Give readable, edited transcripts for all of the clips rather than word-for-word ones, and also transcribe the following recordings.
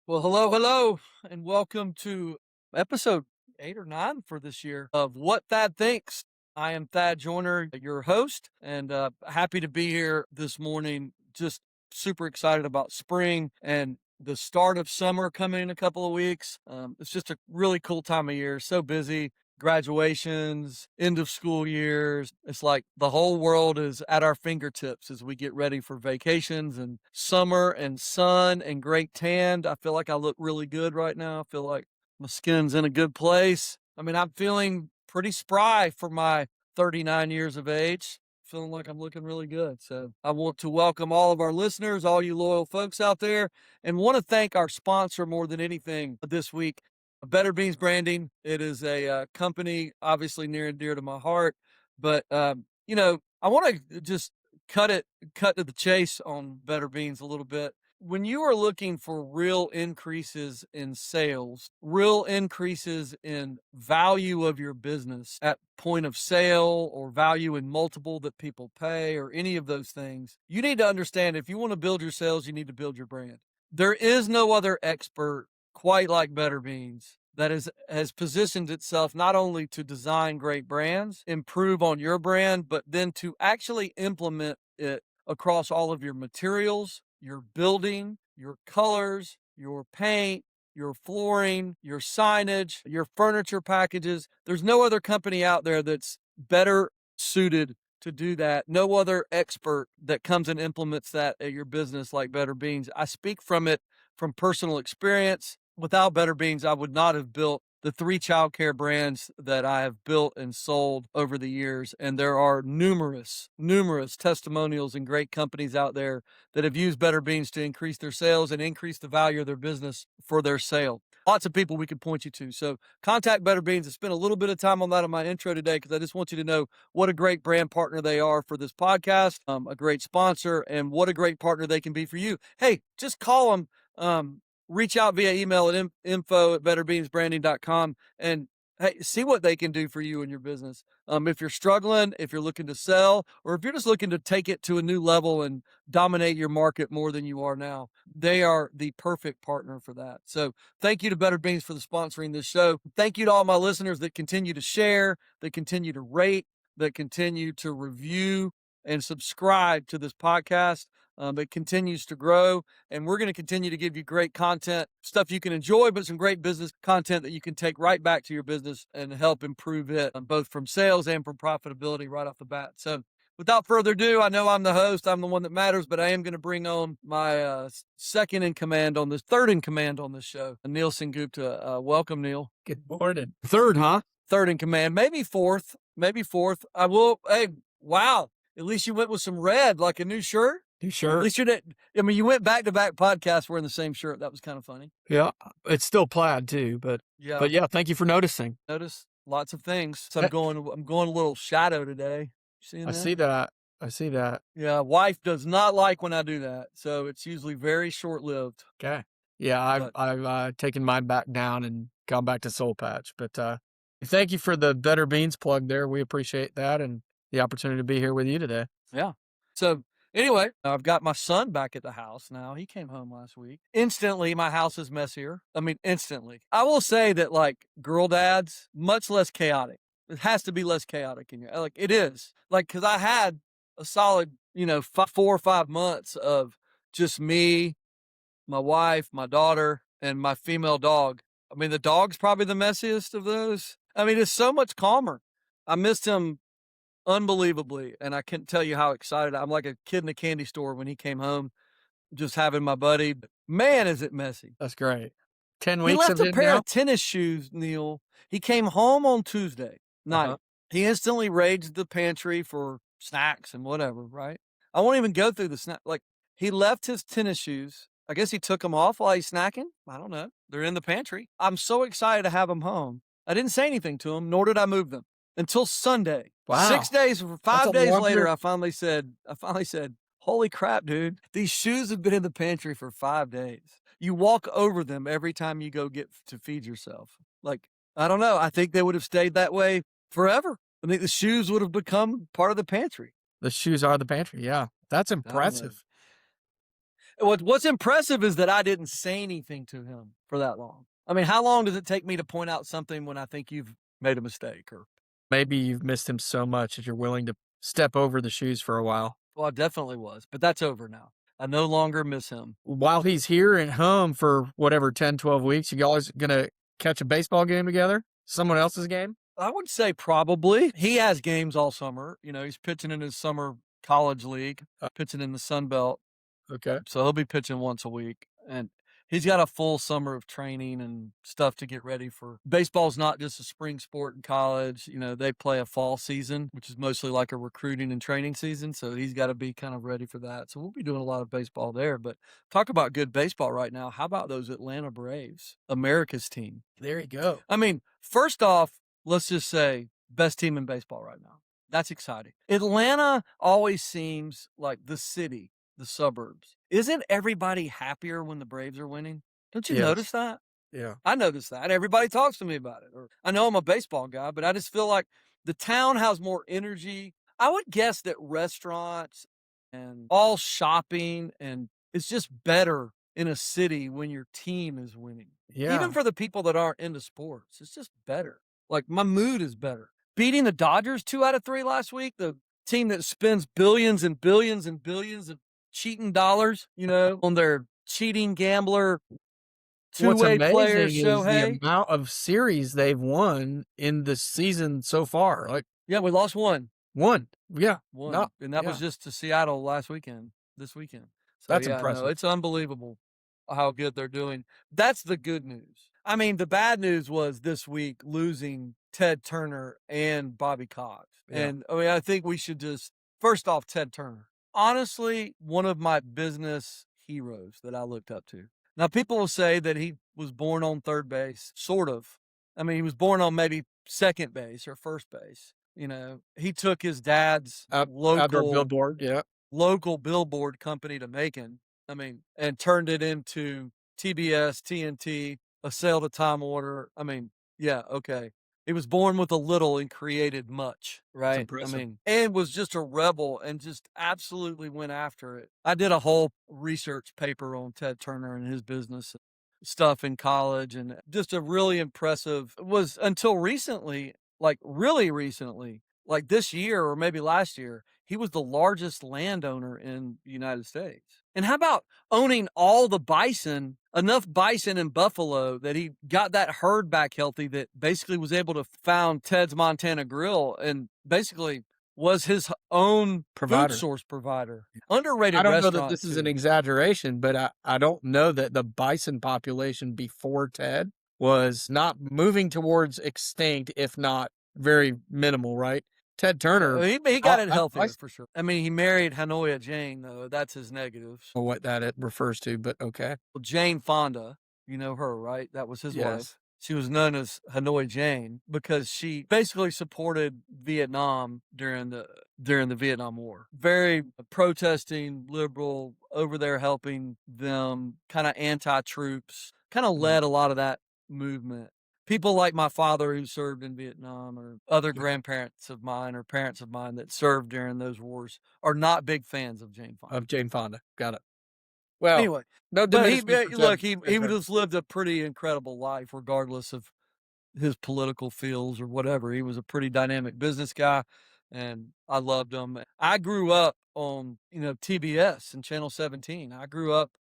Well, hello, and welcome to episode 8 or 9 for this year of What Thad Thinks. I am Thad Joyner, your host, and happy to be here this morning. Just super excited about spring and the start of summer coming in a couple of weeks. It's just a really cool time of year. So busy. Graduations, end of school years. It's like the whole world is at our fingertips as we get ready for vacations and summer and sun and great tan. I feel like I look really good right now. I feel like my skin's in a good place. I mean, I'm feeling pretty spry for my 39 years of age. Feeling like I'm looking really good. So I want to welcome all of our listeners, all you loyal folks out there, and want to thank our sponsor more than anything this week. Better Beans Branding. It is a company obviously near and dear to my heart, but I want to just cut to the chase on Better Beans a little bit. When you are looking for real increases in sales, real increases in value of your business at point of sale or value in multiple that people pay or any of those things, you need to understand if you want to build your sales, you need to build your brand. There is no other expert quite like Better Beans that has positioned itself not only to design great brands, improve on your brand, but then to actually implement it across all of your materials, your building, your colors, your paint, your flooring, your signage, your furniture packages. There's no other company out there that's better suited to do that. No other expert that comes and implements that at your business like Better Beans. I speak from personal experience. Without Better Beans, I would not have built the 3 childcare brands that I have built and sold over the years. And there are numerous testimonials and great companies out there that have used Better Beans to increase their sales and increase the value of their business for their sale. Lots of people we could point you to. So contact Better Beans. I spent a little bit of time on that in my intro today because I just want you to know what a great brand partner they are for this podcast, a great sponsor, and what a great partner they can be for you. Hey, just call them. Reach out via email at info@betterbeansbranding.com and hey, see what they can do for you and your business. If you're struggling, if you're looking to sell, or if you're just looking to take it to a new level and dominate your market more than you are now, they are the perfect partner for that. So thank you to Better Beans for the sponsoring this show. Thank you to all my listeners that continue to share, that continue to rate, that continue to review and subscribe to this podcast. It continues to grow, and we're going to continue to give you great content, stuff you can enjoy, but some great business content that you can take right back to your business and help improve it, both from sales and from profitability right off the bat. So without further ado, I know I'm the host, I'm the one that matters, but I am going to bring on my third in command on this show, Neel Gupta. Welcome, Neel. Good morning. Third, huh? Third in command, maybe fourth. I will. Hey, wow. At least you went with some red, like a new shirt. You sure? At least you didn't. I mean, you went back to back podcasts wearing the same shirt. That was kind of funny. Yeah, it's still plaid too, but yeah, thank you for noticing. Notice lots of things. So I'm going a little shadow today. I see that. I see that. Yeah, wife does not like when I do that, so it's usually very short lived. Okay. Yeah, I've taken mine back down and gone back to Soul Patch, but thank you for the Better Beans plug there. We appreciate that and the opportunity to be here with you today. Yeah. So anyway, I've got my son back at the house now. He came home last week. Instantly, my house is messier. I mean, instantly. I will say that, like, girl dads, much less chaotic. It has to be less chaotic in your, like, it is. Like, because I had a solid, 4 or 5 months of just me, my wife, my daughter, and my female dog. I mean, the dog's probably the messiest of those. I mean, it's so much calmer. I missed him unbelievably, and I can't tell you how excited I'm like a kid in a candy store when he came home, just having my buddy. But man, is it messy. That's great. 10 He weeks left of a him pair now? of tennis shoes, Neel. He came home on Tuesday night. He instantly raged the pantry for snacks and whatever, right? I won't even go through the snack. Like, he left his tennis shoes. I guess he took them off while he's snacking. I don't know. They're in the pantry. I'm so excited to have them home. I didn't say anything to him, nor did I move them until Sunday. Wow. 6 days, 5 days long later, period. I finally said, holy crap, dude. These shoes have been in the pantry for 5 days. You walk over them every time you go get to feed yourself. Like, I don't know. I think they would have stayed that way forever. I think the shoes would have become part of the pantry. The shoes are the pantry. Yeah, that's impressive. What's impressive is that I didn't say anything to him for that long. I mean, how long does it take me to point out something when I think you've made a mistake? Or Maybe you've missed him so much that you're willing to step over the shoes for a while. well, I definitely was, but that's over now. I no longer miss him. While he's here at home for whatever 10, 12 weeks, you guys gonna catch a baseball game together? Someone else's game? I would say probably. He has games all summer. You know, he's pitching in his summer college league, pitching in the Sun Belt. Okay. So he'll be pitching once a week. And he's got a full summer of training and stuff to get ready for. Baseball's not just a spring sport in college. You know, they play a fall season, which is mostly like a recruiting and training season. So he's got to be kind of ready for that. So we'll be doing a lot of baseball there. But talk about good baseball right now. How about those Atlanta Braves, America's team? There you go. I mean, first off, let's just say best team in baseball right now. That's exciting. Atlanta always seems like the city, the suburbs. Isn't everybody happier when the Braves are winning? Don't you notice Yes. that? Yeah. I notice that. Everybody talks to me about it. Or I know I'm a baseball guy, but I just feel like the town has more energy. I would guess that restaurants and all shopping and it's just better in a city when your team is winning. Yeah. Even for the people that aren't into sports, it's just better. Like my mood is better. Beating the Dodgers 2 out of 3 last week, the team that spends billions and billions and billions of cheating dollars, you know, on their cheating gambler What's two-way player amazing is the Shohei. amount of series they've won in the season so far. Like Yeah, we lost one. one. Yeah. One. No. And that was Yeah. just to Seattle this weekend. So That's yeah, no, impressive. it's unbelievable how good they're doing. That's the good news. I mean, the bad news was this week losing Ted Turner and Bobby Cox. Yeah. And I mean, I think we should just first off, Ted Turner. Honestly, one of my business heroes that I looked up to. Now, people will say that he was born on third base, sort of. I mean, he was born on maybe second base or first base. You know, he took his dad's Outdoor billboard. Yeah. local billboard company to Macon. I mean, and turned it into TBS, TNT, a sale to Time Order. I mean, yeah, okay. He was born with a little and created much, It's right? I impressive. mean, and was just a rebel and just absolutely went after it. I did a whole research paper on Ted Turner and his business stuff in college, and just a really impressive was until recently, like really recently, like this year or maybe last year, he was the largest landowner in the United States. And how about owning all the bison, enough bison in Buffalo that he got that herd back healthy that basically was able to found Ted's Montana Grill and basically was his own Provider. food source provider. Underrated I don't know restaurant that this is an too. exaggeration, but I don't know that the bison population before Ted was not moving towards extinct, if not very minimal, right? Ted Turner, He got it I healthier for sure. I mean, he married Hanoya Jane, though. That's his negatives. know what that it refers to, but okay. Well, Jane Fonda, you know her, right? That was his Yes. wife. She was known as Hanoi Jane because she basically supported Vietnam during the Vietnam War. Very protesting, liberal, over there helping them, kind of anti-troops, kind of led a lot of that movement. People like my father who served in Vietnam or other grandparents of mine or parents of mine that served during those wars are not big fans of Jane Fonda. Of Jane Fonda. Got it. Well, Anyway, no but he diminishment for look, Ted he Turner. just lived a pretty incredible life regardless of his political feels or whatever. He was a pretty dynamic business guy, and I loved him. I grew up on, you know, TBS and Channel 17. I grew up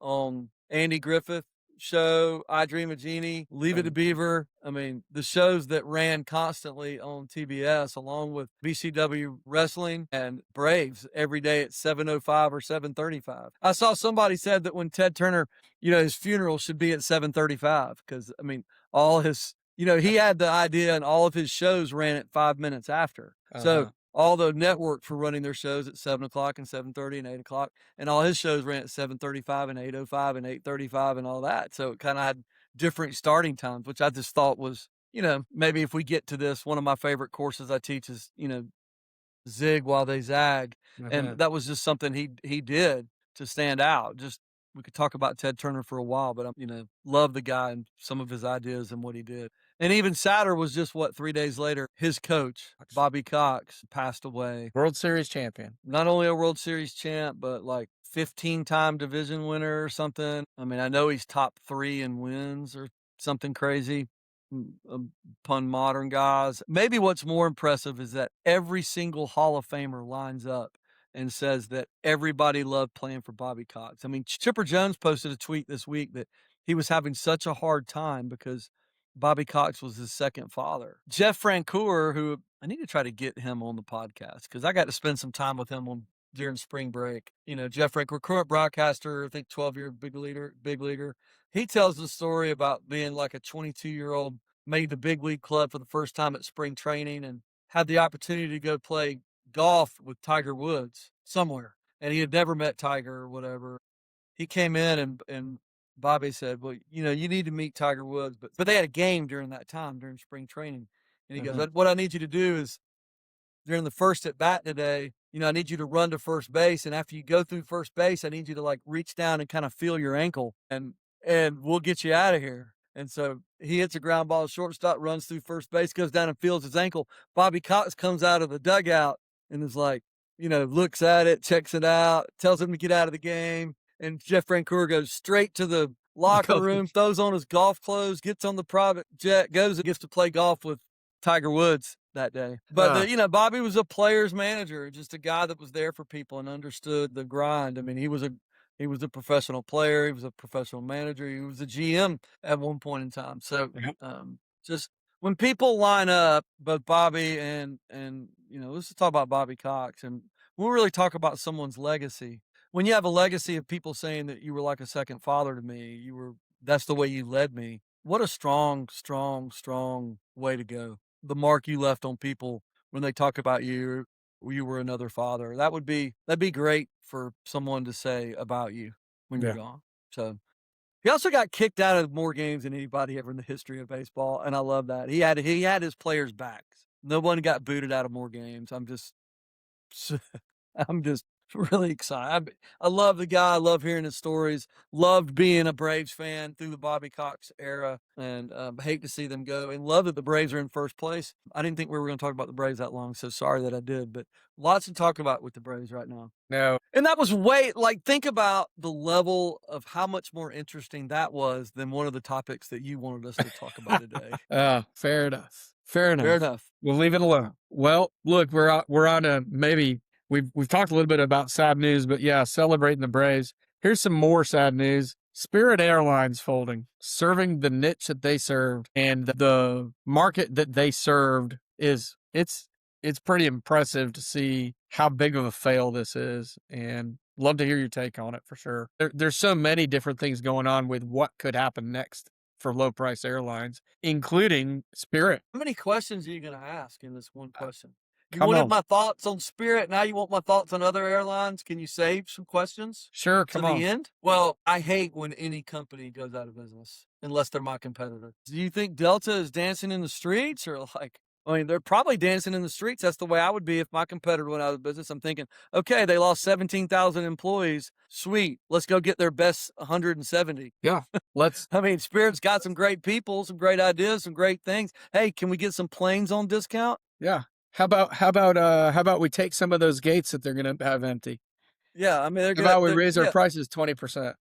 on Andy Griffith show, I Dream of Jeannie, Leave It to Beaver. I mean, the shows that ran constantly on TBS, along with BCW Wrestling and Braves every day at 7:05 or 7:35. I saw somebody said that when Ted Turner, you know, his funeral should be at 7:35 because, I mean, all his, you know, he had the idea and all of his shows ran at 5 minutes after. So all the networks were running their shows at 7:00 and 7:30 and 8:00, and all his shows ran at 7:35 and 8:05 and 8:35 and all that. So it kind of had different starting times, which I just thought was, you know, maybe if we get to this, one of my favorite courses I teach is, you know, zig while they zag, and that was just something he did to stand out. Just we could talk about Ted Turner for a while, but love the guy and some of his ideas and what he did. And even sadder was just what 3 days later, his coach, Bobby Cox, passed away. World Series champion. Not only a World Series champ, but like 15-time division winner or something. I mean, I know he's top 3 in wins or something crazy upon modern guys. Maybe what's more impressive is that every single Hall of Famer lines up and says that everybody loved playing for Bobby Cox. I mean, Chipper Jones posted a tweet this week that he was having such a hard time because Bobby Cox was his second father. Jeff Francoeur, who I need to try to get him on the podcast because I got to spend some time with him during spring break. Jeff Francoeur, current broadcaster, I think 12-year big leaguer. He tells the story about being like a 22-year-old, made the big league club for the first time at spring training and had the opportunity to go play golf with Tiger Woods somewhere. And he had never met Tiger or whatever. He came in and Bobby said, well, you need to meet Tiger Woods. But they had a game during that time, during spring training. And he goes, what I need you to do is during the first at bat today, I need you to run to first base. And after you go through first base, I need you to like reach down and kind of feel your ankle and we'll get you out of here. And so he hits a ground ball, shortstop, runs through first base, goes down and feels his ankle. Bobby Cox comes out of the dugout and is like, looks at it, checks it out, tells him to get out of the game. And Jeff Francoeur goes straight to the locker room, throws on his golf clothes, gets on the private jet, goes and gets to play golf with Tiger Woods that day. But, Bobby was a player's manager, just a guy that was there for people and understood the grind. I mean, he was a professional player. He was a professional manager. He was a GM at one point in time. So just when people line up, both Bobby and let's just talk about Bobby Cox. And we'll really talk about someone's legacy. When you have a legacy of people saying that you were like a second father to me, that's the way you led me. What a strong, strong, strong way to go. The mark you left on people when they talk about you were another father. That'd be great for someone to say about you when you're gone. So he also got kicked out of more games than anybody ever in the history of baseball, and I love that. He had his players' backs. No one got booted out of more games. I'm just really excited. I love the guy. I love hearing his stories. Loved being a Braves fan through the Bobby Cox era, and hate to see them go. And love that the Braves are in first place. I didn't think we were going to talk about the Braves that long, so sorry that I did. But lots to talk about with the Braves right now. No. And that was think about the level of how much more interesting that was than one of the topics that you wanted us to talk about today. Fair enough. We'll leave it alone. Well, look, we're on a maybe. We've talked a little bit about sad news, but yeah, celebrating the Braves. Here's some more sad news. Spirit Airlines folding, serving the niche that they served and the market that they served it's pretty impressive to see how big of a fail this is, and love to hear your take on it for sure. There's so many different things going on with what could happen next for low price airlines, including Spirit. How many questions are you going to ask in this one question? You wanted my thoughts on Spirit. Now you want my thoughts on other airlines. Can you save some questions? Sure, to the end? Well, I hate when any company goes out of business unless they're my competitor. Do you think Delta is dancing in the streets or they're probably dancing in the streets. That's the way I would be if my competitor went out of business. I'm thinking, okay, they lost 17,000 employees. Sweet. Let's go get their best 170. Yeah. Spirit's got some great people, some great ideas, some great things. Hey, can we get some planes on discount? Yeah. How about we take some of those gates that they're going to have empty? Yeah, how about we raise our prices 20%?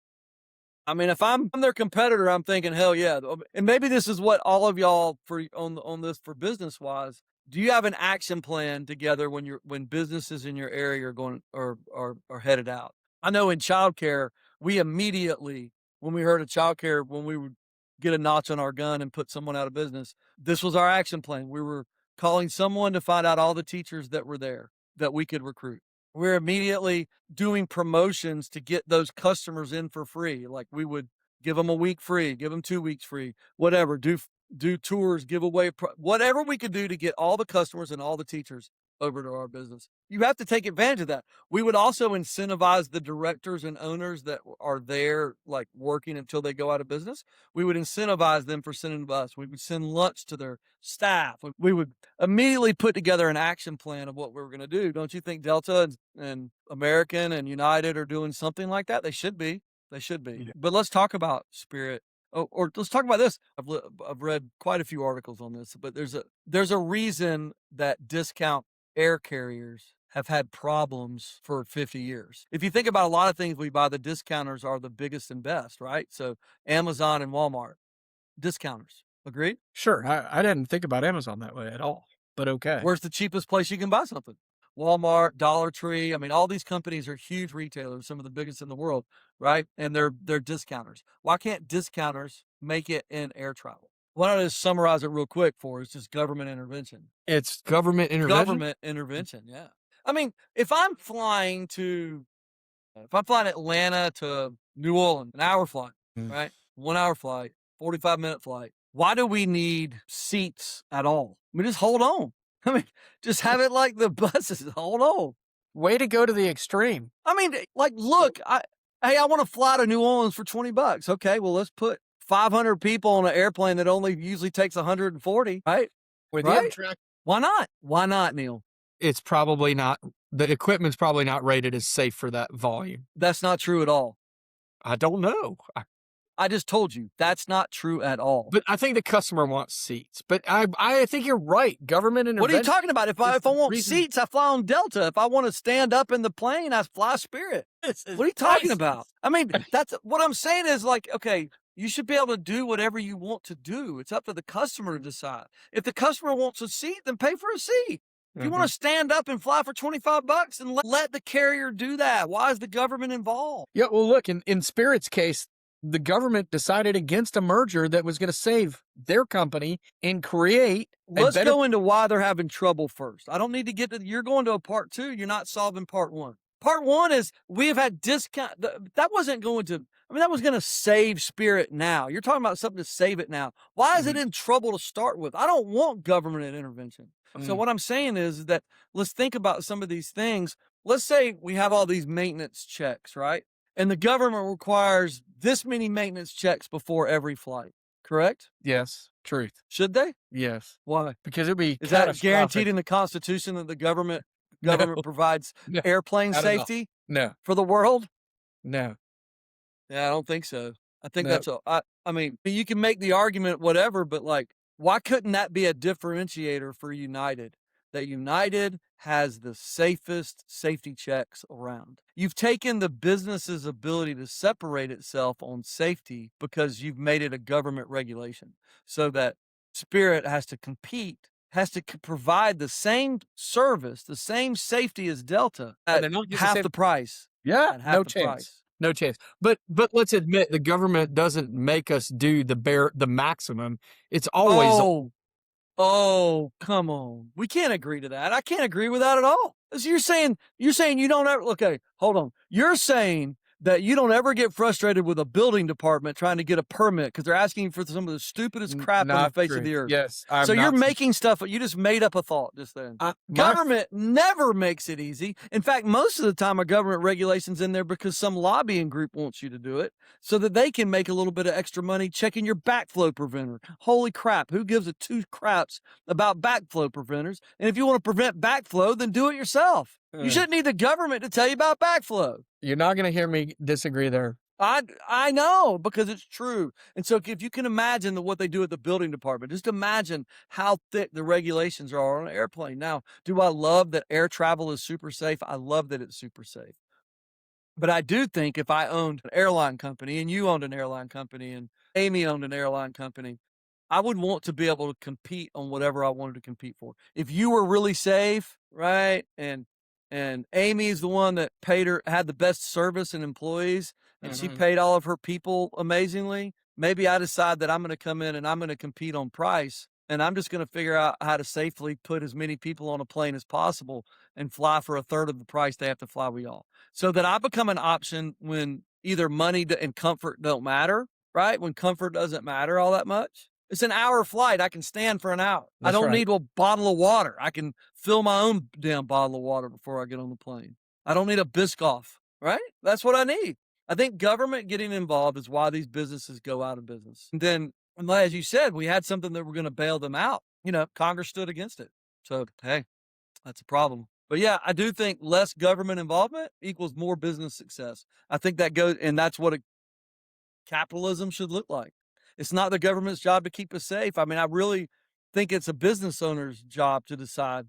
If I'm their competitor, I'm thinking, hell yeah. And maybe this is what all of y'all on this for business wise. Do you have an action plan together when businesses in your area are going or are headed out? I know in childcare, we immediately, when we heard of childcare, when we would get a notch on our gun and put someone out of business, this was our action plan. We were calling someone to find out all the teachers that were there that we could recruit. We're immediately doing promotions to get those customers in for free. Like we would give them a week free, give them 2 weeks free, whatever, do tours, give away, whatever we could do to get all the customers and all the teachers over to our business. You have to take advantage of that. We would also incentivize the directors and owners that are there, like working until they go out of business. We would incentivize them for sending to us. We would send lunch to their staff. We would immediately put together an action plan of what we were going to do. Don't you think Delta and American and United are doing something like that? They should be. They should be. Yeah. But let's talk about Spirit. Oh, or let's talk about this. I've read quite a few articles on this, but there's a reason that discount air carriers have had problems for 50 years. If you think about a lot of things we buy, the discounters are the biggest and best, right? So Amazon and Walmart, discounters. Agreed? Sure. I didn't think about Amazon that way at all, but okay. Where's the cheapest place you can buy something? Walmart, Dollar Tree. I mean, all these companies are huge retailers, some of the biggest in the world, right? And they're discounters. Why can't discounters make it in air travel? Why don't I just summarize it real quick for us? It's just government intervention. It's government intervention? Government intervention, yeah. I mean, if I'm flying Atlanta to New Orleans, an hour flight, right? 1 hour flight, 45-minute flight. Why do we need seats at all? I mean, just hold on. I mean, just have it like the buses. Hold on. Way to go to the extreme. I mean, like, look, I want to fly to New Orleans for $20. Okay, well, let's put 500 people on an airplane that only usually takes 140, right? With Right? Amtrak, Why not? Why not, Neil? it's probably not, the equipment's probably not rated as safe for that volume. That's not true at all. I don't know. I just told you that's not true at all. But I think the customer wants seats. But I think you're right. Government intervention. What are you talking about? If I want reason- seats, I fly on Delta. If I want to stand up in the plane, I fly Spirit. What are you talking about? I mean, that's what I'm saying is like, okay, you should be able to do whatever you want to do. It's up to the customer to decide. If the customer wants a seat, then pay for a seat. If you want to stand up and fly for $25 and let the carrier do that, why is the government involved? Yeah, well, look, in Spirit's case, the government decided against a merger that was going to save their company and create Let's go into why they're having trouble first. I don't need to get to, you're going to a part two. You're not solving part one. Part one is we have had discount. That wasn't going to, I mean, that was going to save Spirit now. You're talking about something to save it now. Why is it in trouble to start with? I don't want government intervention. So what I'm saying is that let's think about some of these things. Let's say we have all these maintenance checks, right? And the government requires this many maintenance checks before every flight, correct? Yes, truth. Should they? Yes. Why? Because it'd be Is that guaranteed in the Constitution that the government provides airplane safety for the world? No. Yeah, I don't think so. I think that's I mean, you can make the argument whatever, but like, why couldn't that be a differentiator for United? That United has the safest safety checks around. You've taken the business's ability to separate itself on safety because you've made it a government regulation, so that Spirit has to compete, has to provide the same service, the same safety as Delta at half the price. Yeah, no chance. No chance. But let's admit the government doesn't make us do the maximum. It's always Oh, come on. We can't agree to that. I can't agree with that at all. So you're saying you don't ever, okay, hold on. You're saying that you don't ever get frustrated with a building department trying to get a permit because they're asking for some of the stupidest crap on the face of the earth. Yes. So you're making stuff, you just made up a thought just then. Government never makes it easy. In fact, most of the time a government regulation's in there because some lobbying group wants you to do it so that they can make a little bit of extra money checking your backflow preventer. Holy crap. Who gives a two craps about backflow preventers? And if you want to prevent backflow, then do it yourself. You shouldn't need the government to tell you about backflow. You're not going to hear me disagree there. I know, because it's true. And so if you can imagine what they do at the building department, just imagine how thick the regulations are on an airplane. Now, do I love that air travel is super safe? I love that it's super safe. But I do think if I owned an airline company and you owned an airline company and Amy owned an airline company, I would want to be able to compete on whatever I wanted to compete for. If you were really safe, right, and Amy is the one that had the best service and employees, and she paid all of her people amazingly, maybe I decide that I'm going to come in and I'm going to compete on price, and I'm just going to figure out how to safely put as many people on a plane as possible and fly for a third of the price they have to fly with y'all. So that I become an option when either money and comfort don't matter, right? When comfort doesn't matter all that much. It's an hour flight. I can stand for an hour. I don't need a bottle of water. I can fill my own damn bottle of water before I get on the plane. I don't need a Biscoff, right? That's what I need. I think government getting involved is why these businesses go out of business. And then, as you said, we had something that we're going to bail them out. Congress stood against it. So, hey, that's a problem. But yeah, I do think less government involvement equals more business success. I think that goes, and that's what capitalism should look like. It's not the government's job to keep us safe. I mean, I really think it's a business owner's job to decide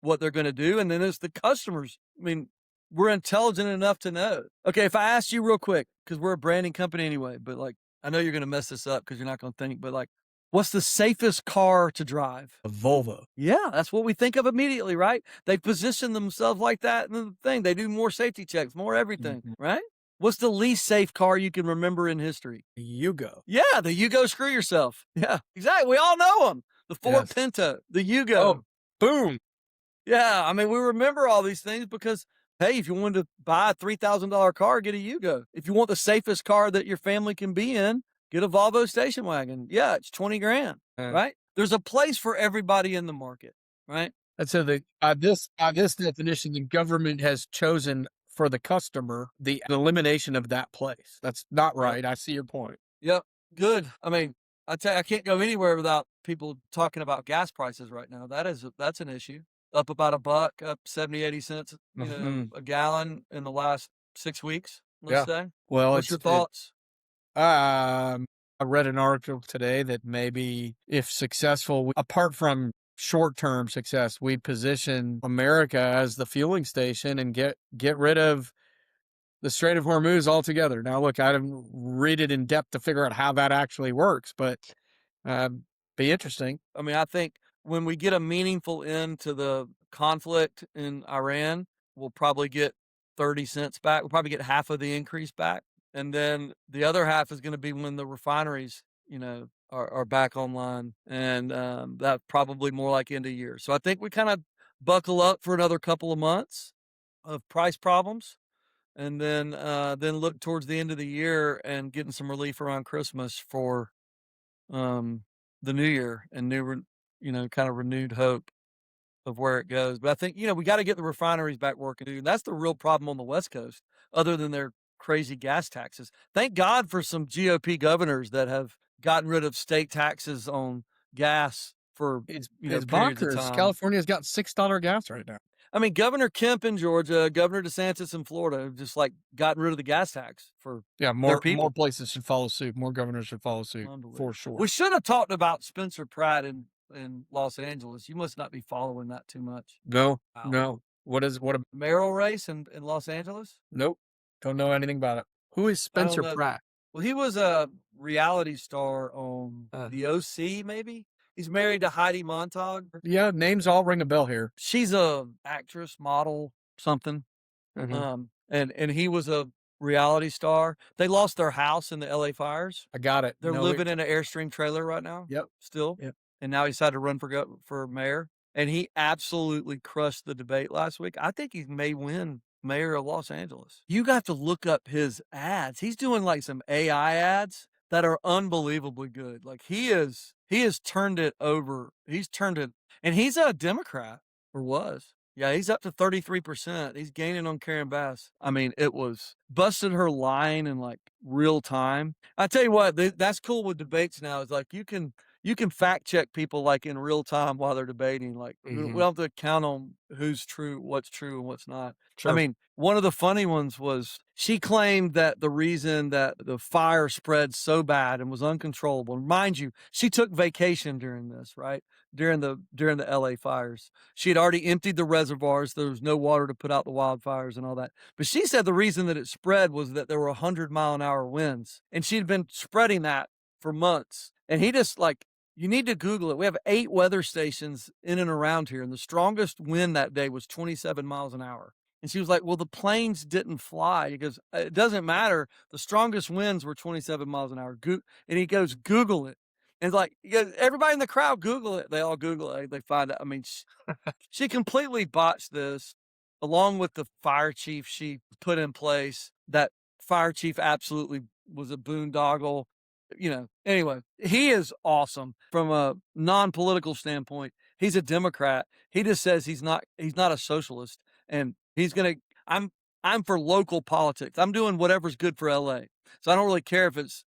what they're gonna do, and then it's the customers. I mean, we're intelligent enough to know. Okay, if I asked you real quick, because 'cause we're a branding company anyway, but, like, I know you're gonna mess this up because 'cause you're not gonna think, but, like, what's the safest car to drive? A Volvo. Yeah, that's what we think of immediately, right? They position themselves like that in the thing. They do more safety checks, more everything, Mhm. right? What's the least safe car you can remember in history? Yugo. Yeah, the Yugo screw yourself. Yeah, exactly. We all know them. The Ford Yes. Pinto, the Oh, Yugo. boom. Yeah, I mean, we remember all these things because, hey, if you wanted to buy a $3,000 car, get a Yugo. If you want the safest car that your family can be in, get a Volvo station wagon. Yeah, it's 20 grand, right? There's a place for everybody in the market, right? And so by this definition, the government has chosen for the customer the elimination of that place. That's not Yep. right. I see your point. Yep. Good. I mean, I tell you, I can't go anywhere without people talking about gas prices right now. That's an issue. Up about a buck, up 70, 80 cents, Mhm. a gallon in the last 6 weeks, let's Yeah. say. Well, What's your it's it thoughts? I read an article today that maybe if successful, apart from short-term success, we position America as the fueling station and get rid of the Strait of Hormuz altogether. Now, look, I didn't read it in depth to figure out how that actually works, but be interesting. I mean, I think when we get a meaningful end to the conflict in Iran, we'll probably get 30 cents back. We'll probably get half of the increase back. And then the other half is going to be when the refineries, are back online. And that's probably more like end of year. So I think we kind of buckle up for another couple of months of price problems. And then look towards the end of the year and getting some relief around Christmas for um, the new year and kind of renewed hope of where it goes. But I think, we got to get the refineries back working. Dude. That's the real problem on the West Coast, other than their crazy gas taxes. Thank God for some GOP governors that have gotten rid of state taxes on gas for, It's periods of bonkers. time. California's got $6 gas right now. I mean, Governor Kemp in Georgia, Governor DeSantis in Florida have just like gotten rid of the gas tax for Yeah, their more people. places should follow suit. More governors should follow suit for Unbelievable. sure. We should have talked about Spencer Pratt in Los Angeles. You must not be following that too much. No, Wow. no. What a Mayoral race in Los Angeles? nope. Don't know anything about it. Who is I don't Spencer know. Pratt? Well, he was a reality star on The OC, maybe. He's married to Heidi Montag. Yeah, names all ring a bell here. She's a actress, model, something. Mhm. And he was a reality star. They lost their house in the LA fires. I got it. They're No, living in an Airstream trailer right now. Yep. Still. Yep. And now he decided to run for mayor. And he absolutely crushed the debate last week. I think he may win mayor of Los Angeles. You got to look up his ads. He's doing like some AI ads that are unbelievably good. Like he has turned it over. He's turned it, and he's a Democrat or was. Yeah, he's up to 33%. He's gaining on Karen Bass. I mean, it was busted her line in like real time. I tell you what, that's cool with debates now. Is like you can fact check people like in real time while they're debating. Like we Mhm. don't have to count on who's true, and what's not. I Sure. mean, one of the funny ones was she claimed that the reason that the fire spread so bad and was uncontrollable. And mind you, she took vacation during this, right? During the LA fires. She had already emptied the reservoirs. There was no water to put out the wildfires and all that. But she said the reason that it spread was that there were 100-mile-an-hour winds. And she'd been spreading that for months. And he just like, you need to Google it. We have 8 weather stations in and around here, and the strongest wind that day was 27 miles an hour. And she was like, well, the planes didn't fly. He goes, it doesn't matter. The strongest winds were 27 miles an hour. And he goes, Google it. And like, everybody in the crowd, Google it. They all Google it. They find out. I mean, she completely botched this, along with the fire chief she put in place. That fire chief absolutely was a boondoggle. Anyway, he is awesome from a non-political standpoint. He's a Democrat. He just says he's not a socialist, and I'm for local politics. I'm doing whatever's good for LA. So I don't really care if it's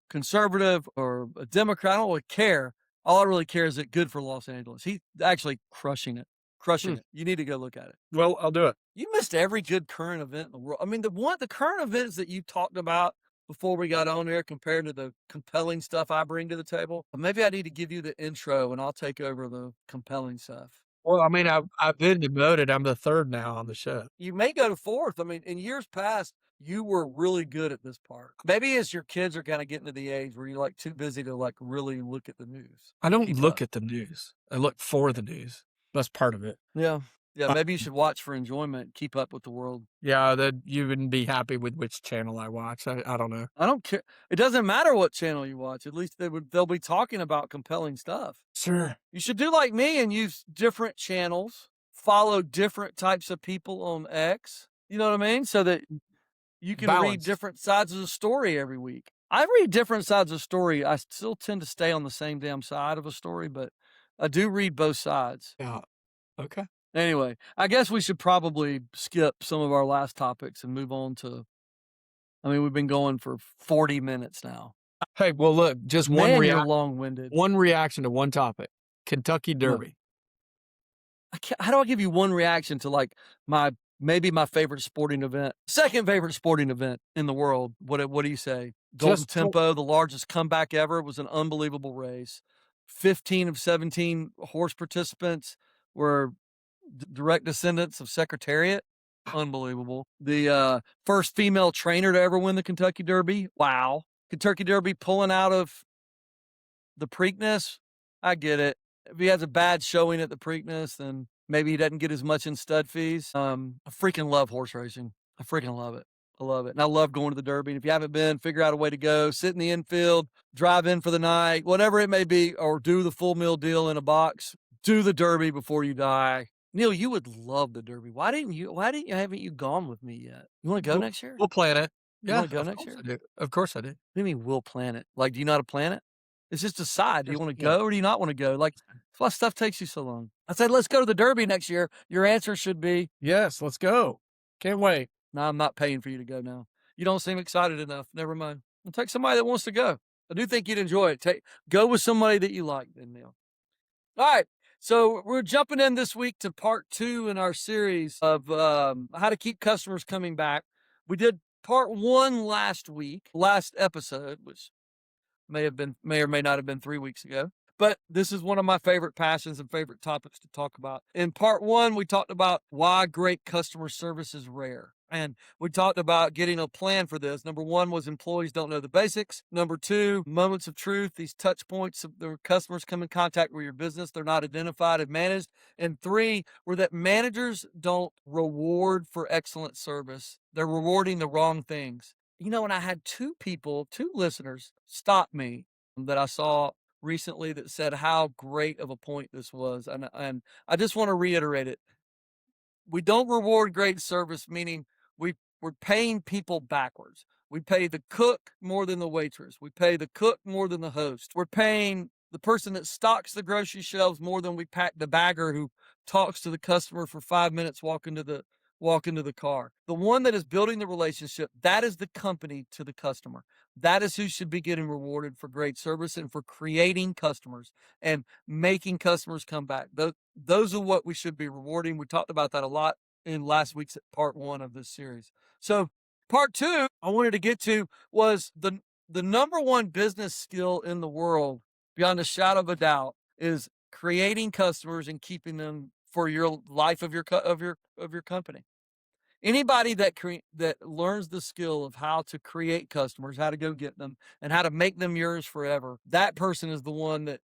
conservative or a Democrat. I don't really care. All I really care is it good for Los Angeles. He's actually crushing it. Crushing Hmm. it. You need to go look at it. Well, I'll do it. You missed every good current event in the world. I mean, the current events that you talked about before we got on there compared to the compelling stuff I bring to the table. Maybe I need to give you the intro and I'll take over the compelling stuff. Well, I mean, I've been demoted. I'm the third now on the show. You may go to fourth. I mean, in years past, you were really good at this part. Maybe as your kids are kind of getting to the age where you're like too busy to like really look at the news. I don't look at the news. I look for the news. That's part of it. Yeah. Yeah, maybe you should watch for enjoyment, keep up with the world. Yeah, that you wouldn't be happy with which channel I watch. I don't know. I don't care. It doesn't matter what channel you watch. At least they'll be talking about compelling stuff. Sure. You should do like me and use different channels, follow different types of people on X. You know what I mean? So that you can read different sides of the story every week. I read different sides of the story. I still tend to stay on the same damn side of a story, but I do read both sides. Yeah. Okay. Anyway, I guess we should probably skip some of our last topics and move on to, I mean, we've been going for 40 minutes now. Hey, well, look, just Man, you're long-winded. one reaction to one topic. Kentucky Derby. How do I give you one reaction to like maybe my favorite sporting event, second favorite sporting event in the world? What do you say? Golden Tempo, the largest comeback ever. It was an unbelievable race. 15 of 17 horse participants were direct descendants of Secretariat. Unbelievable. The first female trainer to ever win the Kentucky Derby. Wow. Kentucky Derby pulling out of the Preakness. I get it. If he has a bad showing at the Preakness, then maybe he doesn't get as much in stud fees. I freaking love horse racing. I freaking love it. I love it. And I love going to the Derby. And if you haven't been, figure out a way to go, sit in the infield, drive in for the night, whatever it may be, or do the full meal deal in a box. Do the Derby before you die. Neel, you would love the Derby. Haven't you gone with me yet? You want to go next year? We'll plan it. You want to go next year? I do. Of course I do. What do you mean we'll plan it? Like, do you know how to plan it? It's just decide. Do you want to go or do you not want to go? Like, that's why stuff takes you so long. I said, let's go to the Derby next year. Your answer should be, yes, let's go. Can't wait. No, I'm not paying for you to go now. You don't seem excited enough. Never mind. I'll take somebody that wants to go. I do think you'd enjoy it. Go with somebody that you like then, Neel. All right. So we're jumping in this week to part 2 in our series of how to keep customers coming back. We did part 1 last episode, which may or may not have been 3 weeks ago. But this is one of my favorite passions and favorite topics to talk about. In part 1, we talked about why great customer service is rare. And we talked about getting a plan for this. Number 1 was employees don't know the basics. Number 2, moments of truth. These touch points of the customers come in contact with your business. They're not identified and managed. And 3 were that managers don't reward for excellent service. They're rewarding the wrong things. You know, and I had 2 listeners stop me that I saw recently that said how great of a point this was. And I just want to reiterate it. We don't reward great service, meaning we're paying people backwards. We pay the cook more than the waitress. We pay the cook more than the host. We're paying the person that stocks the grocery shelves more than we pack the bagger who talks to the customer for 5 minutes walk into the car. The one that is building the relationship, that is the company to the customer. That is who should be getting rewarded for great service and for creating customers and making customers come back. Those are what we should be rewarding. We talked about that a lot in last week's part 1 of this series. So part 2 I wanted to get to was the number 1 business skill in the world, beyond a shadow of a doubt, is creating customers and keeping them for your life of your company. Anybody that learns the skill of how to create customers, how to go get them, and how to make them yours forever, that person is the one that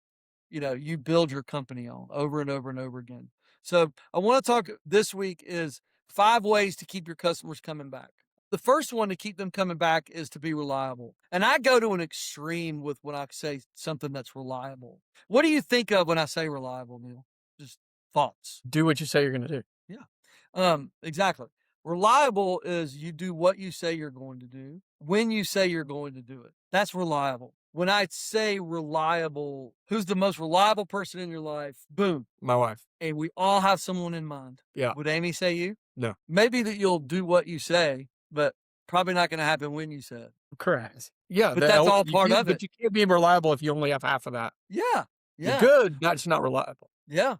you build your company on over and over and over again. So I want to talk this week is 5 ways to keep your customers coming back. The first one to keep them coming back is to be reliable. And I go to an extreme with when I say something that's reliable. What do you think of when I say reliable, Neel? Just thoughts. Do what you say you're going to do. Yeah, exactly. Reliable is you do what you say you're going to do when you say you're going to do it. That's reliable. When I say reliable, who's the most reliable person in your life? Boom. My wife. And we all have someone in mind. Yeah. Would Amy say you? No. Maybe that you'll do what you say, but probably not going to happen when you say it. Correct. Yeah. But that's all part of it. But you can't be reliable if you only have half of that. Yeah. You're good. That's not reliable. Yeah.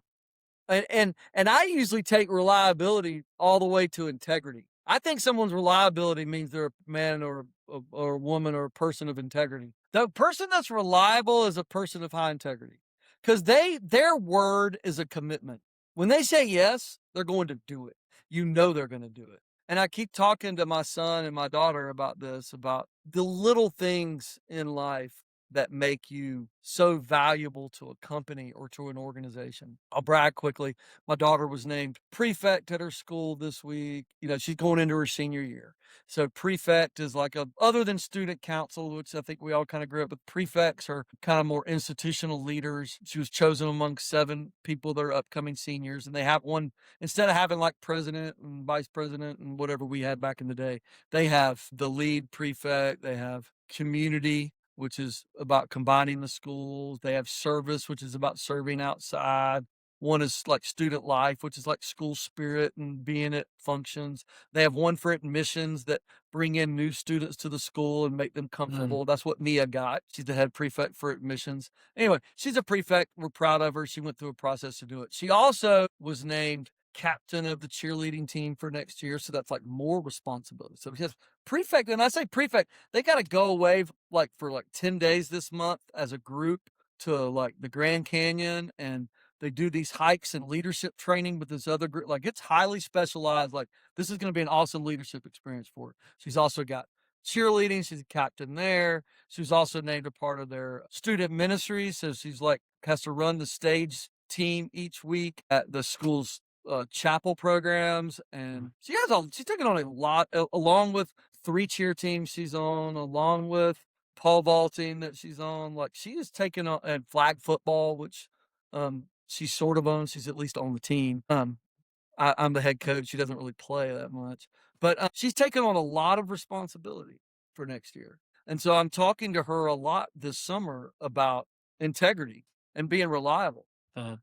And I usually take reliability all the way to integrity. I think someone's reliability means they're a man or or a woman or a person of integrity. The person that's reliable is a person of high integrity because their word is a commitment. When they say yes, they're going to do it. You know they're going to do it. And I keep talking to my son and my daughter about this, about the little things in life that make you so valuable to a company or to an organization. I'll brag quickly. My daughter was named prefect at her school this week. You know, she's going into her senior year. So prefect is like other than student council, which I think we all kind of grew up with. Prefects are kind of more institutional leaders. She was chosen among 7 people that are upcoming seniors, and they have one, instead of having like president and vice president and whatever we had back in the day, they have the lead prefect. They have community, which is about combining the schools. They have service, which is about serving outside. One is like student life, which is like school spirit and being at functions. They have one for admissions that bring in new students to the school and make them comfortable. That's what Mia got. She's the head prefect for admissions. Anyway, she's a prefect. We're proud of her. She went through a process to do it. She also was named captain of the cheerleading team for next year. So that's like more responsibility. So because prefect, and I say prefect, they got to go away for 10 days this month as a group to like the Grand Canyon, and they do these hikes and leadership training with this other group. Like it's highly specialized. Like this is going to be an awesome leadership experience for her. She's also got cheerleading. She's a captain there. She was also named a part of their student ministry. So she's like has to run the stage team each week at the school's chapel programs. And she's taken on a lot, along with 3 cheer teams she's on, along with pole vaulting that she's on. Like she is taking on, and flag football, which she's sort of on. She's at least on the team. I'm the head coach. She doesn't really play that much, but she's taken on a lot of responsibility for next year. And so I'm talking to her a lot this summer about integrity and being reliable.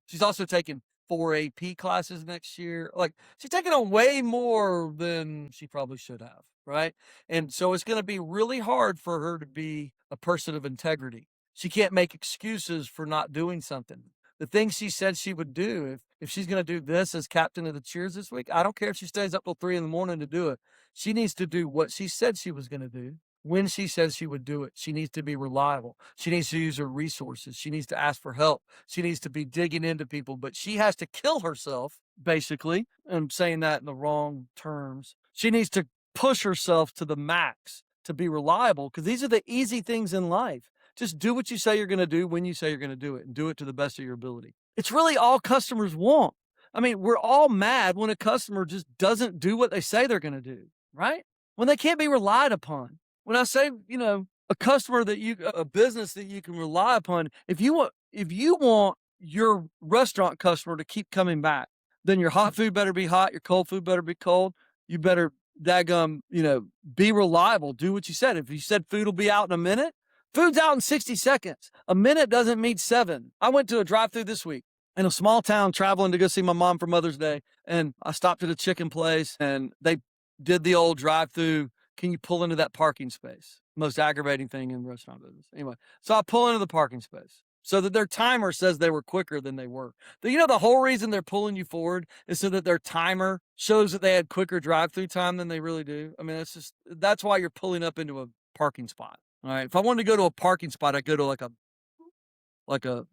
She's also taken 4 AP classes next year. Like she's taking on way more than she probably should have, right? And so it's going to be really hard for her to be a person of integrity. She can't make excuses for not doing something. The things she said she would do, if she's going to do this as captain of the cheers this week, I don't care if she stays up till 3 in the morning to do it. She needs to do what she said she was going to do when she says she would do it. She needs to be reliable. She needs to use her resources. She needs to ask for help. She needs to be digging into people, but she has to kill herself, basically. I'm saying that in the wrong terms. She needs to push herself to the max to be reliable, because these are the easy things in life. Just do what you say you're going to do when you say you're going to do it, and do it to the best of your ability. It's really all customers want. I mean, we're all mad when a customer just doesn't do what they say they're going to do, right? When they can't be relied upon. When I say, a customer a business that you can rely upon, if you want your restaurant customer to keep coming back, then your hot food better be hot, your cold food better be cold. You better be reliable. Do what you said. If you said food will be out in a minute, food's out in 60 seconds. A minute doesn't mean 7. I went to a drive-thru this week in a small town traveling to go see my mom for Mother's Day. And I stopped at a chicken place and they did the old drive-thru. Can you pull into that parking space? Most aggravating thing in restaurant business. Anyway, so I pull into the parking space so that their timer says they were quicker than they were. The whole reason they're pulling you forward is so that their timer shows that they had quicker drive-through time than they really do. I mean, that's why you're pulling up into a parking spot. All right. If I wanted to go to a parking spot, I'd go to like a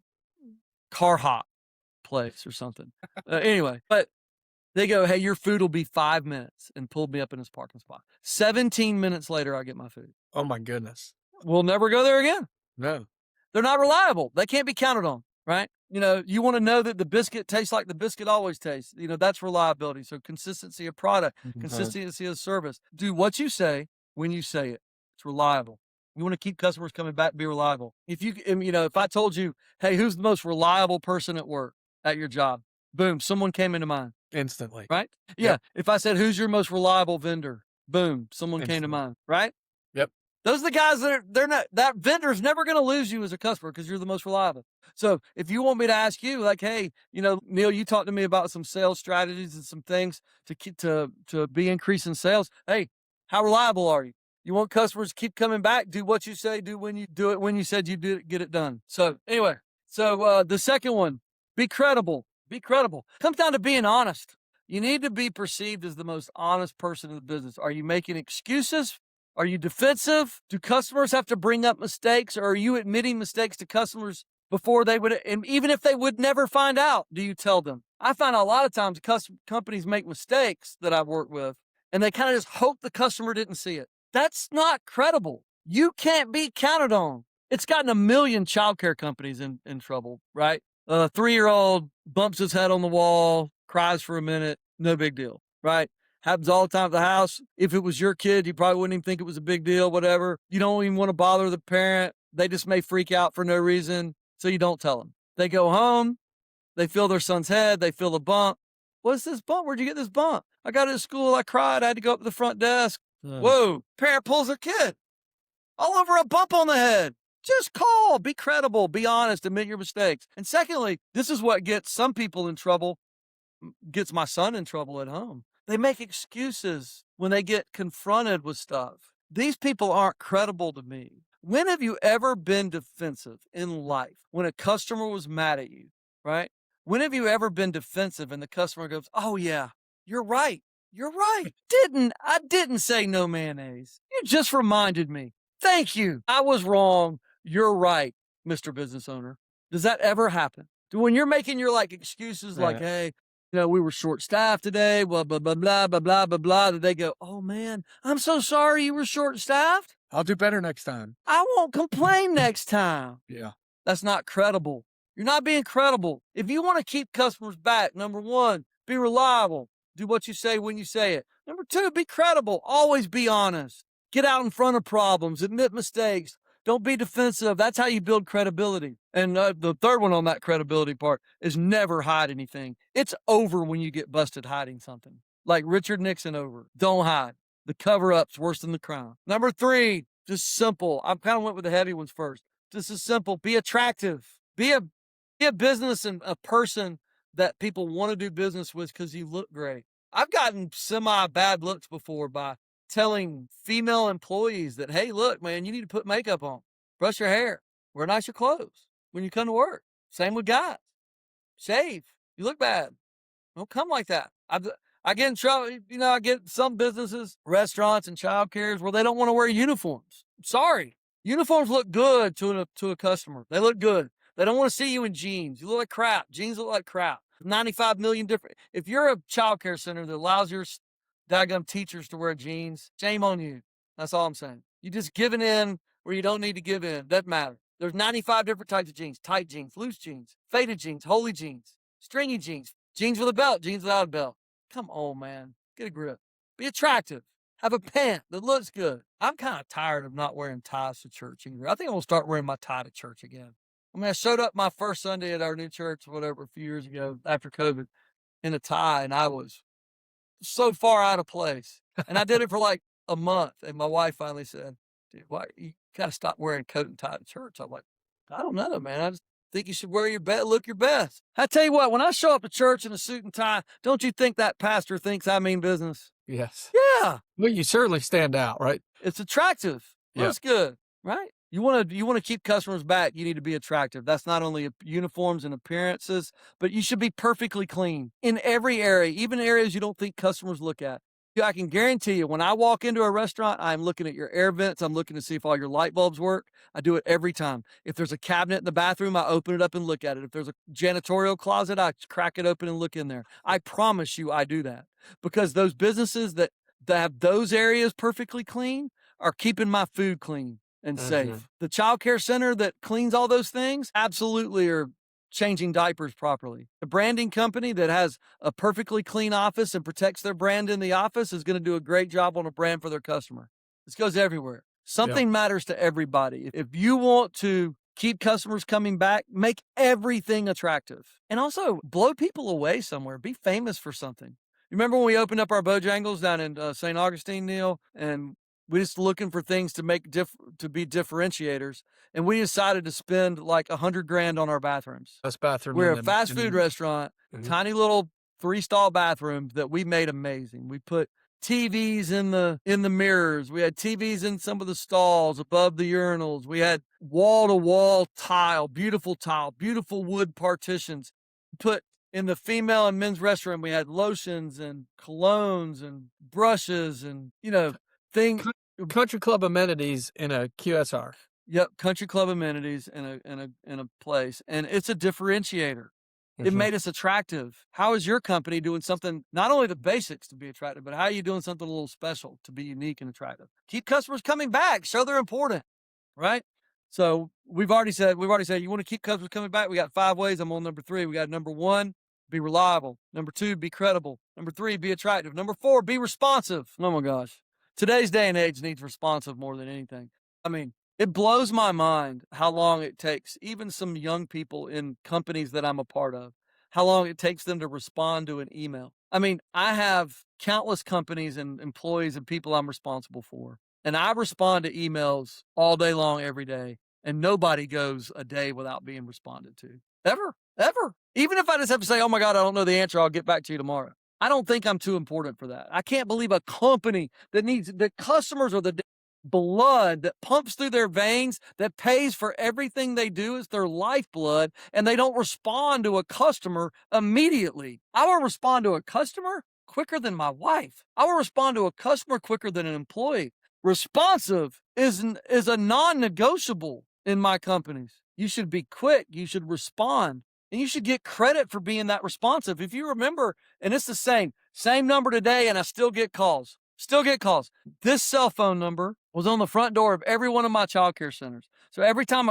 car hop place or something. Anyway, but they go, hey, your food will be 5 minutes, and pulled me up in this parking spot. 17 minutes later, I get my food. Oh my goodness. We'll never go there again. No. They're not reliable. They can't be counted on, right? You want to know that the biscuit tastes like the biscuit always tastes. That's reliability. So consistency of product, consistency of service. Do what you say when you say it. It's reliable. You want to keep customers coming back, be reliable. If I told you, hey, who's the most reliable person at work, at your job? Boom, someone came into mind. Instantly. Right? Yeah. Yep. If I said, who's your most reliable vendor? Boom, someone came to mind. Right? Yep. Those are the guys that vendor's never going to lose you as a customer because you're the most reliable. So if you want me to ask you, like, hey, Neel, you talked to me about some sales strategies and some things to be increasing sales. Hey, how reliable are you? You want customers to keep coming back? Do what you say. Do when you said you did it, get it done. So anyway, the second one, be credible. Be credible. Comes down to being honest. You need to be perceived as the most honest person in the business. Are you making excuses Are you defensive? Do customers have to bring up mistakes, or are you admitting mistakes to customers before they would, and even if they would never find out, do you tell them? I find a lot of times companies make mistakes that I've worked with, and they kind of just hope the customer didn't see it. That's not credible. You can't be counted on. It's gotten a million childcare companies in trouble, right? A 3-year-old bumps his head on the wall, cries for a minute, no big deal, right? Happens all the time at the house. If it was your kid, you probably wouldn't even think it was a big deal, whatever. You don't even want to bother the parent. They just may freak out for no reason, so you don't tell them. They go home, they feel their son's head, they feel the bump. What's this bump? Where'd you get this bump? I got it at school, I cried, I had to go up to the front desk. Whoa, parent pulls their kid all over a bump on the head. Just call, be credible, be honest, admit your mistakes. And secondly, this is what gets some people in trouble, gets my son in trouble at home. They make excuses when they get confronted with stuff. These people aren't credible to me. When have you ever been defensive in life when a customer was mad at you, right? When have you ever been defensive and the customer goes, oh yeah, you're right. You're right. I didn't say no mayonnaise. You just reminded me. Thank you. I was wrong. You're right, Mr. Business Owner. Does that ever happen? When you're making your excuses like, hey, we were short-staffed today, blah, blah, blah, blah, blah, blah, blah, blah. Did they go, oh man, I'm so sorry you were short-staffed? I'll do better next time. I won't complain next time. Yeah. That's not credible. You're not being credible. If you want to keep customers back, number one, be reliable. Do what you say when you say it. Number two, be credible. Always be honest. Get out in front of problems. Admit mistakes. Don't be defensive. That's how you build credibility. And the third one on that credibility part is never hide anything. It's over when you get busted hiding something. Like Richard Nixon over. Don't hide. The cover-up's worse than the crime. Number three, just simple. I kind of went with the heavy ones first. Just as simple. Be attractive. Be a business and a person that people want to do business with because you look great. I've gotten semi-bad looks before by telling female employees that, hey, look, man, you need to put makeup on, brush your hair, wear nicer clothes when you come to work. Same with guys. Shave. You look bad. Don't come like that. I get in trouble. I get some businesses, restaurants and child cares where they don't want to wear uniforms. Sorry. Uniforms look good to a customer. They look good. They don't want to see you in jeans. You look like crap. Jeans look like crap. 95 million different. If you're a child care center that allows your daggum teachers to wear jeans, shame on you. That's all I'm saying. You just giving in where you don't need to give in. Doesn't matter. There's 95 different types of jeans. Tight jeans, loose jeans, faded jeans, holy jeans, stringy jeans, jeans with a belt, jeans without a belt. Come on, man. Get a grip. Be attractive. Have a pant that looks good. I'm kind of tired of not wearing ties to church either. I think I'm going to start wearing my tie to church again. I showed up my first Sunday at our new church, whatever, a few years ago after COVID in a tie, and I was so far out of place. And I did it for like a month. And my wife finally said, dude, why you got to stop wearing coat and tie to church. I'm like, I don't know, man. I just think you should wear look your best. I tell you what, when I show up to church in a suit and tie, don't you think that pastor thinks I mean business? Yes. Yeah. Well, you certainly stand out, right? It's attractive. Yeah. Looks good, right? You want to keep customers back, you need to be attractive. That's not only uniforms and appearances, but you should be perfectly clean in every area, even areas you don't think customers look at. I can guarantee you, when I walk into a restaurant, I'm looking at your air vents. I'm looking to see if all your light bulbs work. I do it every time. If there's a cabinet in the bathroom, I open it up and look at it. If there's a janitorial closet, I crack it open and look in there. I promise you I do that, because those businesses that have those areas perfectly clean are keeping my food clean and safe. The child care center that cleans all those things absolutely are changing diapers properly. A branding company that has a perfectly clean office and protects their brand in the office is going to do a great job on a brand for their customer. This goes everywhere. Something matters to everybody. If you want to keep customers coming back, make everything attractive. And also blow people away somewhere. Be famous for something. You remember when we opened up our Bojangles down in St. Augustine, Neel, and we just looking for things to make to be differentiators, and we decided to spend like $100,000 on our bathrooms. Best bathroom. We're a fast food restaurant, tiny little 3-stall bathrooms that we made amazing. We put TVs in the mirrors. We had TVs in some of the stalls above the urinals. We had wall-to-wall tile, beautiful wood partitions. Put in the female and men's restroom, we had lotions and colognes and brushes and things. country club amenities in a QSR. Yep, country club amenities in a place, and it's a differentiator. It made us attractive. How is your company doing something, not only the basics to be attractive, but how are you doing something a little special to be unique and attractive? Keep customers coming back, show they're important, right? So we've already said you want to keep customers coming back. We got 5 ways. I'm on number 3. We got number 1, be reliable. Number 2, be credible. Number 3, be attractive. Number 4, be responsive. Oh my gosh. Today's day and age needs responsive more than anything. I mean, it blows my mind how long it takes, even some young people in companies that I'm a part of, how long it takes them to respond to an email. I mean, I have countless companies and employees and people I'm responsible for, and I respond to emails all day long, every day, and nobody goes a day without being responded to. Ever. Even if I just have to say, oh my God, I don't know the answer, I'll get back to you tomorrow. I don't think I'm too important for that. I can't believe a company that customers are the blood that pumps through their veins, that pays for everything they do, is their lifeblood, and they don't respond to a customer immediately. I will respond to a customer quicker than my wife. I will respond to a customer quicker than an employee. Responsive is a non-negotiable in my companies. You should be quick, you should respond, and you should get credit for being that responsive. If you remember, and it's the same number today, and I still get calls. This cell phone number was on the front door of every one of my child care centers. So every time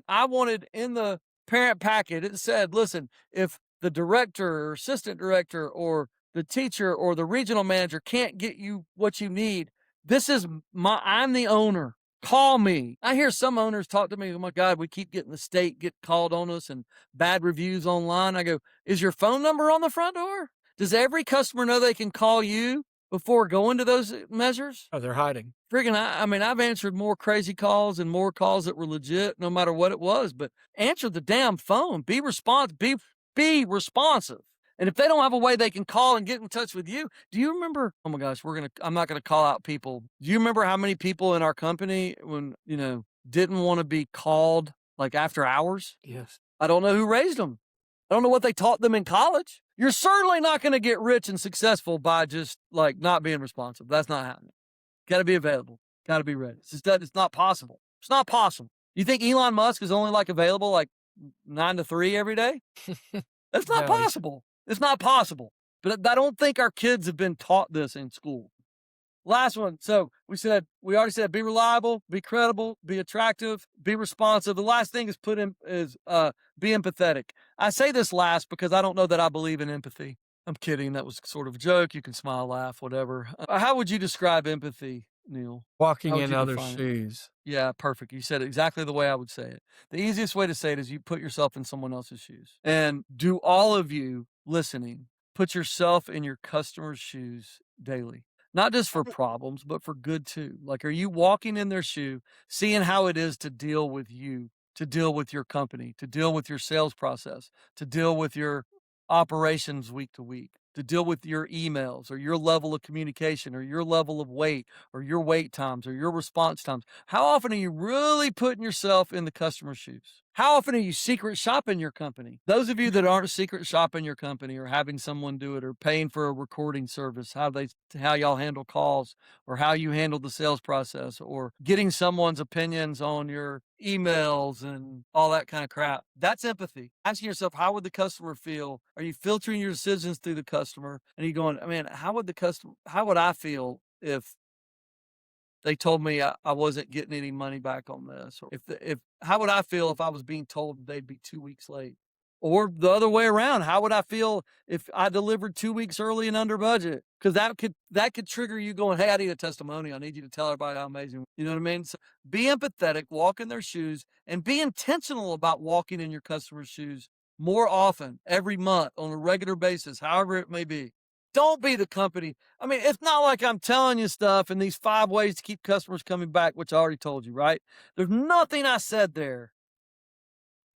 I wanted in the parent packet, it said, listen, if the director or assistant director or the teacher or the regional manager can't get you what you need, I'm the owner. Call me. I hear some owners talk to me, oh my God, we keep getting the state get called on us and bad reviews online. I go, is your phone number on the front door? Does every customer know they can call you before going to those measures? Oh, they're hiding. Friggin', I mean, I've answered more crazy calls and more calls that were legit, no matter what it was, but answer the damn phone. Be responsive. Be responsive. And if they don't have a way they can call and get in touch with you, do you remember? Oh my gosh, I'm not gonna call out people. Do you remember how many people in our company, when, didn't want to be called like after hours? Yes. I don't know who raised them. I don't know what they taught them in college. You're certainly not going to get rich and successful by just like not being responsive. That's not happening. Got to be available. Got to be ready. It's not possible. It's not possible. You think Elon Musk is only like available like 9 to 3 every day? That's not possible. It's not possible. But I don't think our kids have been taught this in school. Last one. So we already said, be reliable, be credible, be attractive, be responsive. The last thing is be empathetic. I say this last because I don't know that I believe in empathy. I'm kidding. That was sort of a joke. You can smile, laugh, whatever. How would you describe empathy, Neel? Walking in others' shoes. Yeah, perfect. You said it exactly the way I would say it. The easiest way to say it is you put yourself in someone else's shoes. And do all of you listening put yourself in your customer's shoes daily? Not just for problems, but for good too. Like, are you walking in their shoe, seeing how it is to deal with you, to deal with your company, to deal with your sales process, to deal with your operations week to week, to deal with your emails or your level of communication or your level of wait or your wait times or your response times? How often are you really putting yourself in the customer's shoes? How often are you secret shopping your company? Those of you that aren't secret shopping your company or having someone do it or paying for a recording service, how y'all handle calls or how you handle the sales process or getting someone's opinions on your emails and all that kind of crap. That's empathy. Asking yourself, how would the customer feel? Are you filtering your decisions through the customer? And you going, man, how would I feel if they told me I wasn't getting any money back on this? Or how would I feel if I was being told they'd be 2 weeks late? Or the other way around, how would I feel if I delivered 2 weeks early and under budget? Because that could trigger you going, hey, I need a testimony. I need you to tell everybody how amazing. You know what I mean? So be empathetic, walk in their shoes, and be intentional about walking in your customers' shoes more often, every month, on a regular basis, however it may be. Don't be the company. I mean, it's not like I'm telling you stuff and these 5 ways to keep customers coming back, which I already told you, right? There's nothing I said there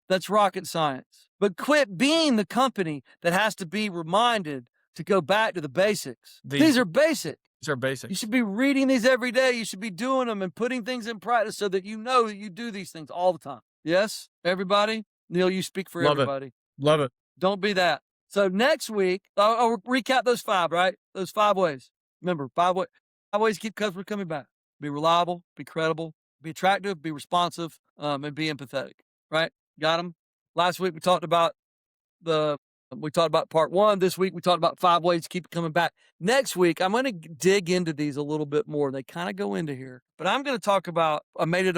that's rocket science. But quit being the company that has to be reminded to go back to the basics. These are basic. These are basic. You should be reading these every day. You should be doing them and putting things in practice so that you know that you do these things all the time. Yes, everybody? Neel, you speak for everybody. Love it. Don't be that. So next week, I'll recap those 5, right? Those 5 ways. Remember, 5 ways to keep customers coming back. be reliable, be credible, be attractive, be responsive, and be empathetic, right? Got them? Last week we talked about part one. This week we talked about 5 ways to keep it coming back. Next week, I'm going to dig into these a little bit more. They kind of go into here, but I'm going to talk about, I'm making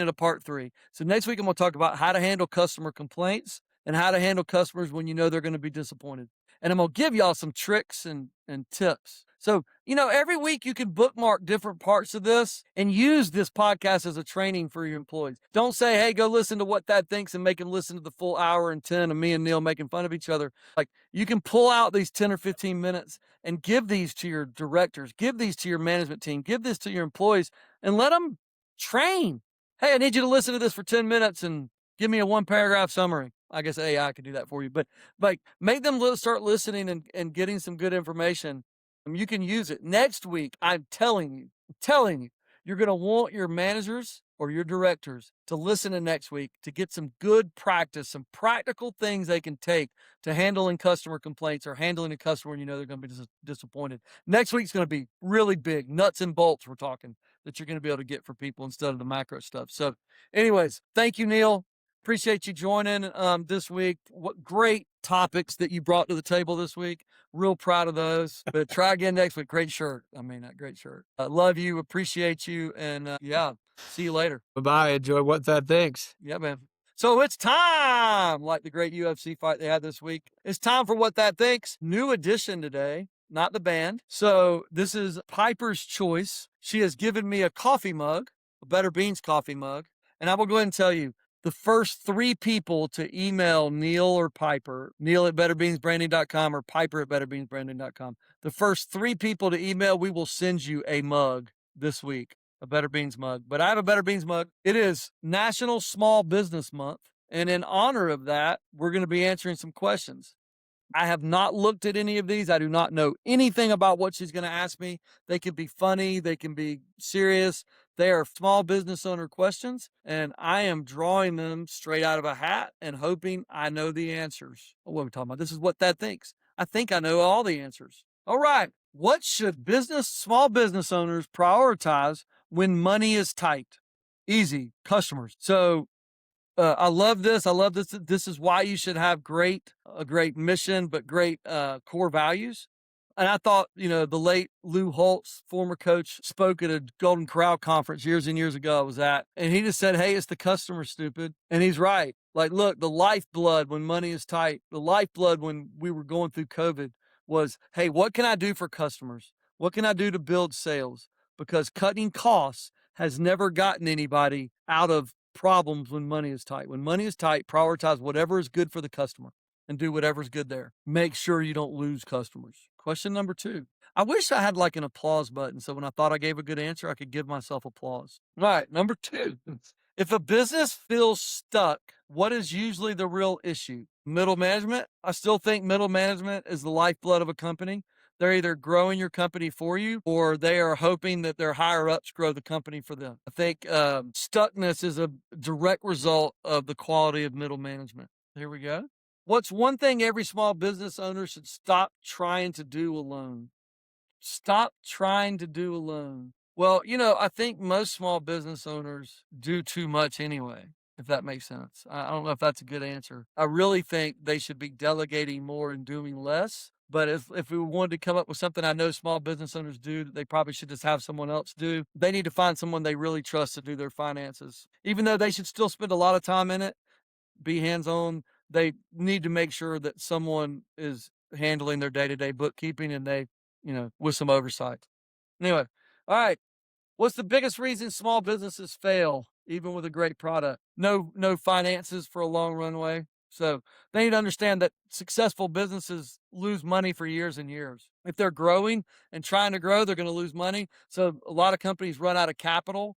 it a part 3. So next week, I'm going to talk about how to handle customer complaints and how to handle customers when you know they're going to be disappointed. And I'm going to give y'all some tricks and tips. So, every week you can bookmark different parts of this and use this podcast as a training for your employees. Don't say, hey, go listen to What That Thinks and make them listen to the full hour and 10 of me and Neel making fun of each other. Like, you can pull out these 10 or 15 minutes and give these to your directors, give these to your management team, give this to your employees, and let them train. Hey, I need you to listen to this for 10 minutes and give me a 1-paragraph summary. I guess AI could do that for you, but like, make them start listening and getting some good information. You can use it. Next week, I'm telling you, you're going to want your managers or your directors to listen to next week to get some good practice, some practical things they can take to handling customer complaints or handling a customer when you know they're going to be disappointed. Next week's going to be really big, nuts and bolts we're talking, that you're going to be able to get for people instead of the macro stuff. So anyways, thank you, Neel. Appreciate you joining this week. What great topics that you brought to the table this week. Real proud of those. But try again next week. Great shirt. Great shirt. Love you. Appreciate you. And yeah, see you later. Bye-bye. Enjoy What That Thinks. Yeah, man. So it's time, like the great UFC fight they had this week. It's time for What That Thinks. New edition today, not the band. So this is Piper's choice. She has given me a coffee mug, a Better Beans coffee mug. And I will go ahead and tell you, the first 3 people to email Neel or Piper, Neel at betterbeansbranding.com or Piper at betterbeansbranding.com. The first 3 people to email, we will send you a mug this week, a Better Beans mug. But I have a Better Beans mug. It is National Small Business Month. And in honor of that, we're going to be answering some questions. I have not looked at any of these. I do not know anything about what she's going to ask me. They can be funny. They can be serious. They are small business owner questions, and I am drawing them straight out of a hat and hoping I know the answers. What are we talking about? This is What That Thinks. I think I know all the answers. All right. What should small business owners prioritize when money is tight? Easy. Customers. So I love this. I love this. This is why you should have a great mission, but great core values. And I thought, the late Lou Holtz, former coach, spoke at a Golden Corral conference years and years ago. I was at, and he just said, "Hey, it's the customer, stupid." And he's right. Like, look, the lifeblood when money is tight, the lifeblood when we were going through COVID was, hey, what can I do for customers? What can I do to build sales? Because cutting costs has never gotten anybody out of problems when money is tight. When money is tight, prioritize whatever is good for the customer and do whatever's good there. Make sure you don't lose customers. Question number 2. I wish I had like an applause button, so when I thought I gave a good answer, I could give myself applause. All right, number 2. If a business feels stuck, what is usually the real issue? Middle management. I still think middle management is the lifeblood of a company. They're either growing your company for you or they are hoping that their higher ups grow the company for them. I think stuckness is a direct result of the quality of middle management. Here we go. What's one thing every small business owner should stop trying to do alone? Stop trying to do alone. Well, I think most small business owners do too much anyway, if that makes sense. I don't know if that's a good answer. I really think they should be delegating more and doing less. But if we wanted to come up with something I know small business owners do that they probably should just have someone else do, they need to find someone they really trust to do their finances. Even though they should still spend a lot of time in it, be hands-on, they need to make sure that someone is handling their day-to-day bookkeeping and they, with some oversight. Anyway, all right. What's the biggest reason small businesses fail, even with a great product? No finances for a long runway. So they need to understand that successful businesses lose money for years and years. If they're growing and trying to grow, they're going to lose money. So a lot of companies run out of capital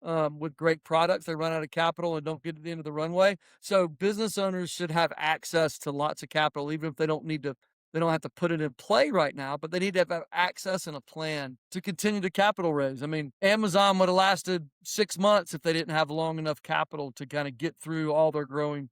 with great products. They run out of capital and don't get to the end of the runway. So business owners should have access to lots of capital, even if they don't have to put it in play right now, but they need to have access and a plan to continue to capital raise. I mean, Amazon would have lasted 6 months if they didn't have long enough capital to kind of get through all their growing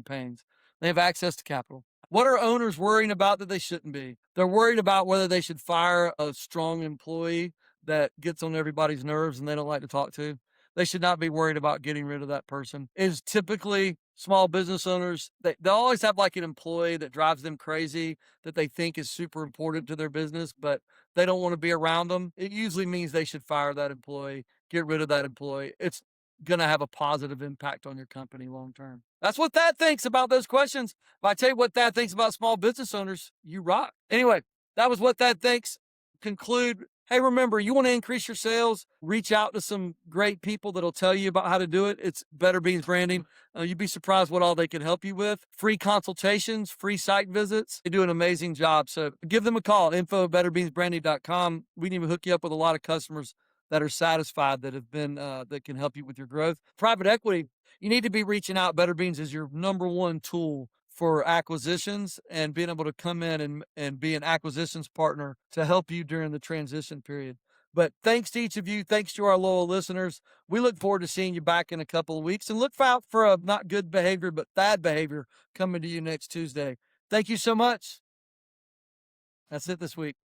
pains. They have access to capital. What are owners worrying about that they shouldn't be? They're worried about whether they should fire a strong employee that gets on everybody's nerves and they don't like to talk to, they should not be worried about getting rid of that person. Is typically small business owners, they always have like an employee that drives them crazy that they think is super important to their business, but they don't want to be around them. It usually means they should fire that employee, get rid of that employee. It's going to have a positive impact on your company long term. That's what Thad thinks about those questions. If I tell you what Thad thinks about small business owners, you rock. Anyway, that was what Thad thinks. Conclude. Hey, remember, you want to increase your sales, reach out to some great people that'll tell you about how to do it. It's Better Beans Branding. You'd be surprised what all they can help you with. Free consultations, free site visits. They do an amazing job. So give them a call, info@betterbeansbranding.com. We can even hook you up with a lot of customers that are satisfied that have been, that can help you with your growth. Private equity, you need to be reaching out. Better Beans is your number one tool for acquisitions and being able to come in and be an acquisitions partner to help you during the transition period. But thanks to each of you. Thanks to our loyal listeners. We look forward to seeing you back in a couple of weeks, and look out for a not good behavior, but bad behavior coming to you next Tuesday. Thank you so much. That's it this week.